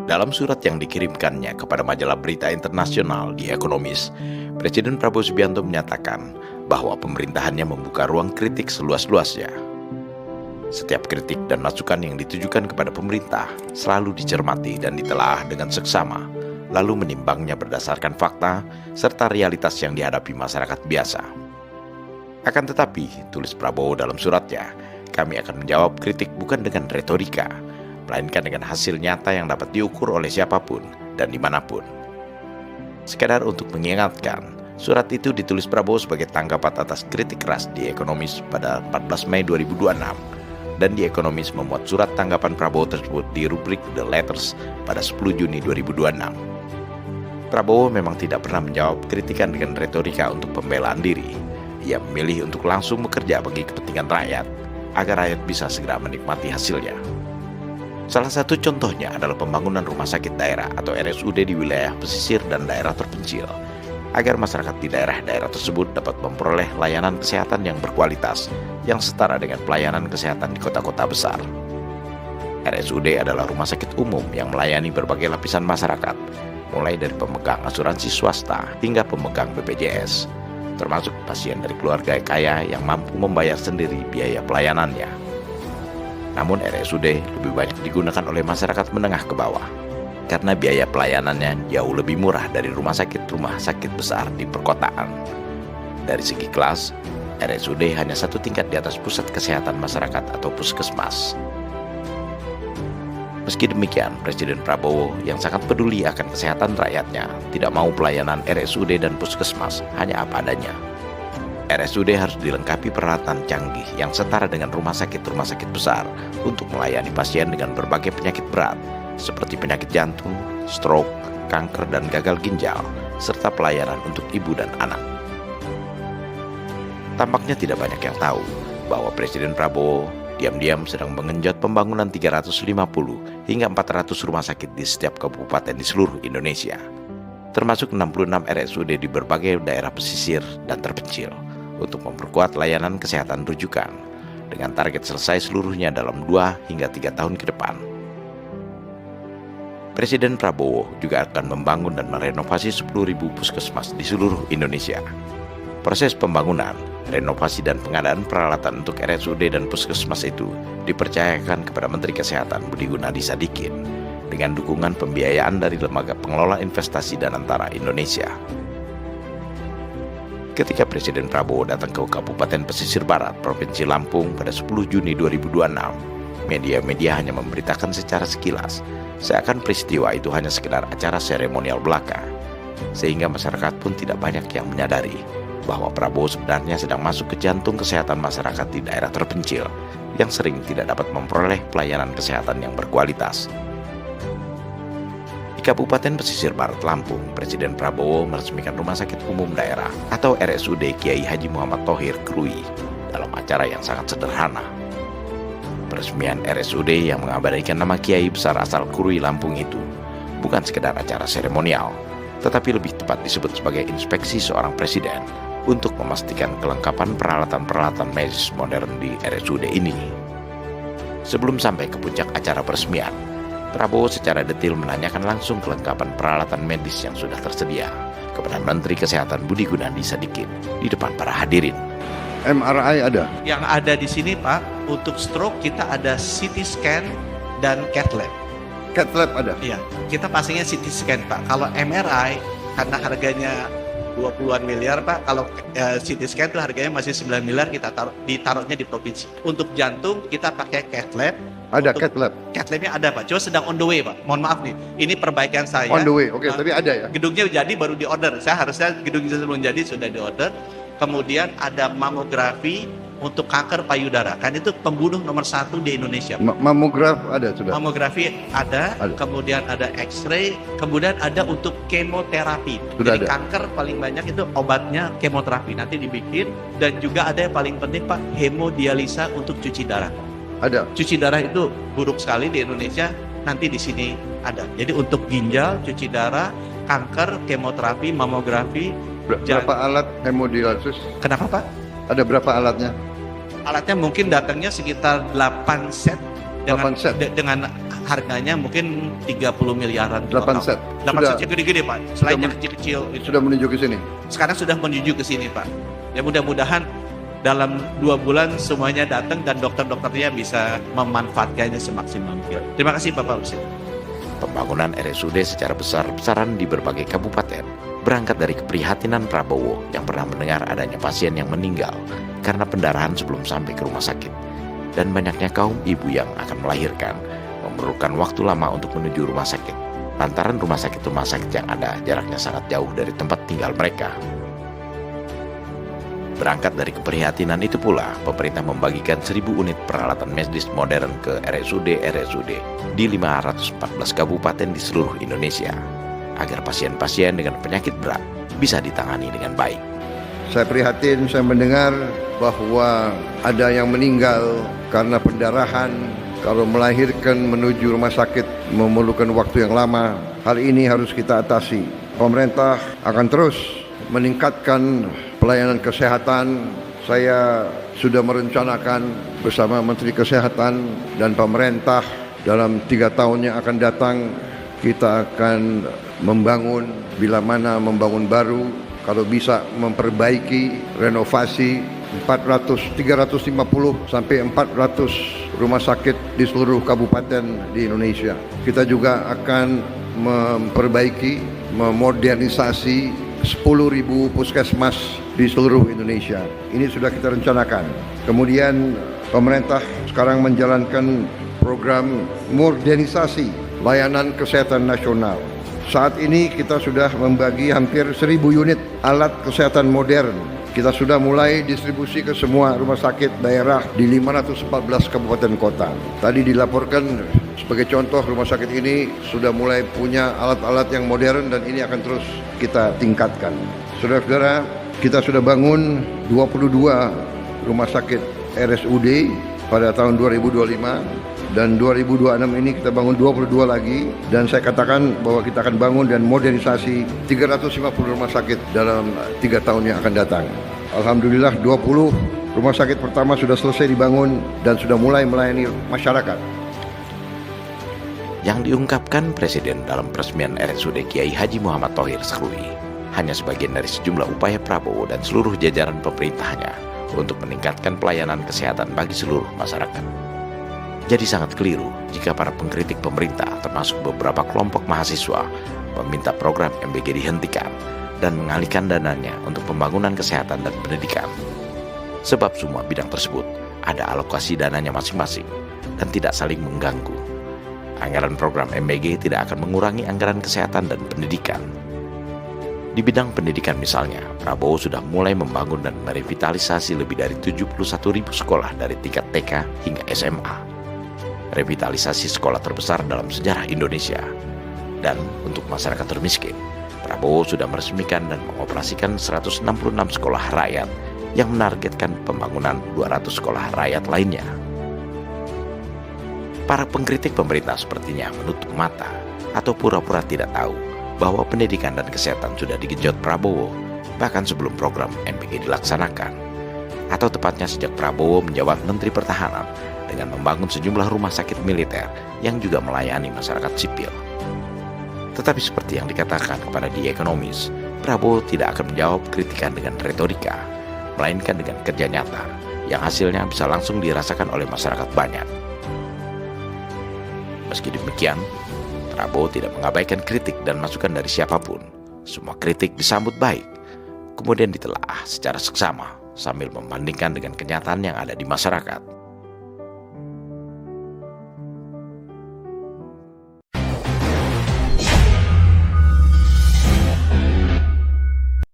Dalam surat yang dikirimkannya kepada majalah berita internasional The Economist, Presiden Prabowo Subianto menyatakan bahwa pemerintahannya membuka ruang kritik seluas-luasnya. Setiap kritik dan masukan yang ditujukan kepada pemerintah selalu dicermati dan ditelaah dengan seksama, lalu menimbangnya berdasarkan fakta serta realitas yang dihadapi masyarakat biasa. Akan tetapi, tulis Prabowo dalam suratnya, kami akan menjawab kritik bukan dengan retorika, melainkan dengan hasil nyata yang dapat diukur oleh siapapun dan dimanapun. Sekadar untuk mengingatkan, surat itu ditulis Prabowo sebagai tanggapan atas kritik keras The Economist pada 14 Mei 2026, dan The Economist memuat surat tanggapan Prabowo tersebut di rubrik The Letters pada 10 Juni 2026. Prabowo memang tidak pernah menjawab kritikan dengan retorika untuk pembelaan diri. Ia memilih untuk langsung bekerja bagi kepentingan rakyat, agar rakyat bisa segera menikmati hasilnya. Salah satu contohnya adalah pembangunan rumah sakit daerah atau RSUD di wilayah pesisir dan daerah terpencil, agar masyarakat di daerah-daerah tersebut dapat memperoleh layanan kesehatan yang berkualitas, yang setara dengan pelayanan kesehatan di kota-kota besar. RSUD adalah rumah sakit umum yang melayani berbagai lapisan masyarakat, mulai dari pemegang asuransi swasta hingga pemegang BPJS, termasuk pasien dari keluarga kaya yang mampu membayar sendiri biaya pelayanannya. Namun RSUD lebih banyak digunakan oleh masyarakat menengah ke bawah, karena biaya pelayanannya jauh lebih murah dari rumah sakit besar di perkotaan. Dari segi kelas, RSUD hanya satu tingkat di atas pusat kesehatan masyarakat atau puskesmas. Meski demikian, Presiden Prabowo yang sangat peduli akan kesehatan rakyatnya tidak mau pelayanan RSUD dan puskesmas hanya apa adanya. RSUD harus dilengkapi peralatan canggih yang setara dengan rumah sakit besar untuk melayani pasien dengan berbagai penyakit berat seperti penyakit jantung, stroke, kanker dan gagal ginjal, serta pelayanan untuk ibu dan anak. Tampaknya tidak banyak yang tahu bahwa Presiden Prabowo diam-diam sedang mengenjot pembangunan 350 hingga 400 rumah sakit di setiap kabupaten di seluruh Indonesia, termasuk 66 RSUD di berbagai daerah pesisir dan terpencil, untuk memperkuat layanan kesehatan rujukan, dengan target selesai seluruhnya dalam 2 hingga 3 tahun ke depan. Presiden Prabowo juga akan membangun dan merenovasi 10.000 puskesmas di seluruh Indonesia. Proses pembangunan, renovasi dan pengadaan peralatan untuk RSUD dan puskesmas itu dipercayakan kepada Menteri Kesehatan Budi Gunadi Sadikin dengan dukungan pembiayaan dari Lembaga Pengelola Investasi dan Antara Indonesia. Ketika Presiden Prabowo datang ke Kabupaten Pesisir Barat, Provinsi Lampung pada 10 Juni 2026, media-media hanya memberitakan secara sekilas, seakan peristiwa itu hanya sekedar acara seremonial belaka, sehingga masyarakat pun tidak banyak yang menyadari bahwa Prabowo sebenarnya sedang masuk ke jantung kesehatan masyarakat di daerah terpencil yang sering tidak dapat memperoleh pelayanan kesehatan yang berkualitas. Di Kabupaten Pesisir Barat Lampung, Presiden Prabowo meresmikan Rumah Sakit Umum Daerah atau RSUD Kiai Haji Muhammad Thohir Krui dalam acara yang sangat sederhana. Peresmian RSUD yang mengabadikan nama Kiai besar asal Krui Lampung itu bukan sekedar acara seremonial, tetapi lebih tepat disebut sebagai inspeksi seorang presiden untuk memastikan kelengkapan peralatan-peralatan medis modern di RSUD ini. Sebelum sampai ke puncak acara peresmian, Prabowo secara detail menanyakan langsung kelengkapan peralatan medis yang sudah tersedia kepada Menteri Kesehatan Budi Gunadi Sadikin di depan para hadirin. MRI ada? Yang ada di sini Pak, untuk stroke kita ada CT scan dan cath lab. Cath lab ada? Iya, kita pastinya CT scan Pak. Kalau MRI karena harganya 20-an miliar Pak, kalau CT scan itu harganya masih 9 miliar, kita ditaruhnya di provinsi. Untuk jantung kita pakai cath lab. Ada cath lab? Cath labnya ada Pak, cuma sedang on the way Pak. Mohon maaf nih, ini perbaikan saya. On the way, oke, tapi ada ya? Gedungnya jadi baru di order, saya harusnya gedungnya sebelum jadi sudah di order. Kemudian ada mamografi untuk kanker payudara, kan itu pembunuh nomor 1 di Indonesia. Mamograf ada sudah? Mamografi ada, kemudian ada X-ray, kemudian ada untuk kemoterapi. Sudah jadi ada. kanker paling banyak itu obatnya kemoterapi, nanti dibikin. Dan juga ada yang paling penting Pak, hemodialisa untuk cuci darah. Ada. Cuci darah itu buruk sekali di Indonesia, nanti di sini ada. Jadi untuk ginjal, cuci darah, kanker, kemoterapi, mamografi. Berapa alat hemodialisis? Kenapa Pak? Ada berapa alatnya? Alatnya mungkin datangnya sekitar 8 set dengan 8 set. dengan harganya mungkin 30 miliaran 8 set. 8 Sudah- set gede-gede Pak. Selainnya sudah- kecil-kecil itu. Sudah menuju ke sini. Sekarang sudah menuju ke sini Pak. Ya mudah-mudahan dalam 2 bulan semuanya datang dan dokter-dokternya bisa memanfaatkannya semaksimal mungkin. Terima kasih Bapak Presiden. Pembangunan RSUD secara besar-besaran di berbagai kabupaten berangkat dari keprihatinan Prabowo yang pernah mendengar adanya pasien yang meninggal karena pendarahan sebelum sampai ke rumah sakit. Dan banyaknya kaum ibu yang akan melahirkan memerlukan waktu lama untuk menuju rumah sakit, lantaran rumah sakit yang ada jaraknya sangat jauh dari tempat tinggal mereka. Berangkat dari keprihatinan itu pula, pemerintah membagikan 1.000 unit peralatan medis modern ke RSUD di 514 kabupaten di seluruh Indonesia, agar pasien-pasien dengan penyakit berat bisa ditangani dengan baik. Saya prihatin, saya mendengar bahwa ada yang meninggal karena pendarahan. Kalau melahirkan menuju rumah sakit memerlukan waktu yang lama. Hal ini harus kita atasi. Pemerintah akan terus meningkatkan pelayanan kesehatan. Saya sudah merencanakan bersama Menteri Kesehatan dan pemerintah dalam 3 tahun yang akan datang kita akan membangun, bila mana membangun baru, kalau bisa memperbaiki, renovasi 350 sampai 400 rumah sakit di seluruh kabupaten di Indonesia. Kita juga akan memperbaiki, memodernisasi 10.000 puskesmas di seluruh Indonesia. Ini sudah kita rencanakan. Kemudian pemerintah sekarang menjalankan program modernisasi layanan kesehatan nasional. Saat ini kita sudah membagi hampir 1.000 unit alat kesehatan modern. Kita sudah mulai distribusi ke semua rumah sakit daerah di 514 kabupaten kota. Tadi dilaporkan sebagai contoh rumah sakit ini sudah mulai punya alat-alat yang modern dan ini akan terus kita tingkatkan. Saudara-saudara, kita sudah bangun 22 rumah sakit RSUD pada tahun 2025 dan 2026 ini kita bangun 22 lagi dan saya katakan bahwa kita akan bangun dan modernisasi 350 rumah sakit dalam 3 tahun yang akan datang. Alhamdulillah 20 rumah sakit pertama sudah selesai dibangun dan sudah mulai melayani masyarakat. Yang diungkapkan Presiden dalam peresmian RSUD Kiai Haji Muhammad Thohir Sahrudi hanya sebagian dari sejumlah upaya Prabowo dan seluruh jajaran pemerintahnya untuk meningkatkan pelayanan kesehatan bagi seluruh masyarakat. Jadi sangat keliru jika para pengkritik pemerintah termasuk beberapa kelompok mahasiswa meminta program MBG dihentikan dan mengalihkan dananya untuk pembangunan kesehatan dan pendidikan. Sebab semua bidang tersebut ada alokasi dananya masing-masing dan tidak saling mengganggu. Anggaran program MBG tidak akan mengurangi anggaran kesehatan dan pendidikan. Di bidang pendidikan misalnya, Prabowo sudah mulai membangun dan merevitalisasi lebih dari 71.000 sekolah dari tingkat TK hingga SMA. Revitalisasi sekolah terbesar dalam sejarah Indonesia. Dan untuk masyarakat termiskin, Prabowo sudah meresmikan dan mengoperasikan 166 sekolah rakyat yang menargetkan pembangunan 200 sekolah rakyat lainnya. Para pengkritik pemerintah sepertinya menutup mata atau pura-pura tidak tahu bahwa pendidikan dan kesehatan sudah digenjot Prabowo bahkan sebelum program MBG dilaksanakan. Atau tepatnya sejak Prabowo menjabat Menteri Pertahanan dengan membangun sejumlah rumah sakit militer yang juga melayani masyarakat sipil. Tetapi seperti yang dikatakan kepada The Economist, Prabowo tidak akan menjawab kritikan dengan retorika, melainkan dengan kerja nyata yang hasilnya bisa langsung dirasakan oleh masyarakat banyak. Meski demikian, Prabowo tidak mengabaikan kritik dan masukan dari siapapun. Semua kritik disambut baik, kemudian ditelaah secara seksama sambil membandingkan dengan kenyataan yang ada di masyarakat.